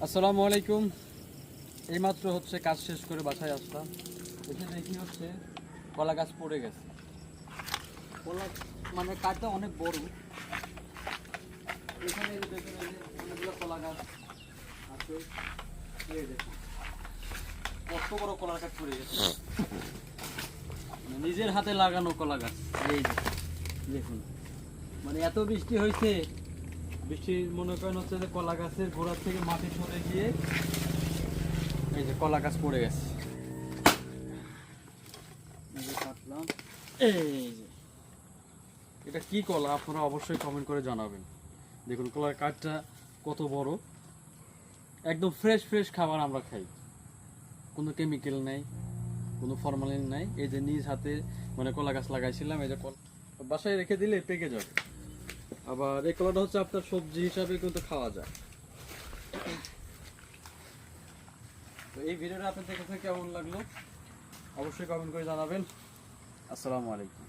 আসসালামু আলাইকুম। এইমাত্র হচ্ছে কাজ শেষ করে বাসায় আসলাম, এসে দেখি হচ্ছে কলা গাছ পড়ে গেছে। কলা মানে কাঠটা অনেক বড়। এখানে এই যে দেখুন, এই যে অনেকগুলো কলা গাছ আছে। এই দেখুন কত বড় কলা গাছ পড়ে গেছে, মানে নিজের হাতে লাগানো কলা গাছ। এই যে দেখুন, মানে এত বৃষ্টি হয়েছে, বৃষ্টি মনে করেন হচ্ছে যে কলা গাছের গোড়ার থেকে মাটি সরে গিয়ে এই যে কলা গাছ পড়ে গেছে। এই যে কাটলাম, এই যে এটা কি কলা আপনারা অবশ্যই কমেন্ট করে জানাবেন। দেখুন কলার কাঠটা কত বড়, একদম ফ্রেশ ফ্রেশ খাবার আমরা খাই, কোনো কেমিক্যাল নাই, কোনো ফরমালিন নাই। এই যে নিজ হাতে মানে কলা গাছ লাগাইছিলাম, এই যে বাসায় রেখে দিলে পেকে যাবে। আবার এই কলাটা হচ্ছে আপনার সবজি হিসাবে কিন্তু খাওয়া যায়। তো এই ভিডিওটা আপনাদের কাছে কেমন লাগলো অবশ্যই কমেন্ট করে জানাবেন। আসসালামু আলাইকুম।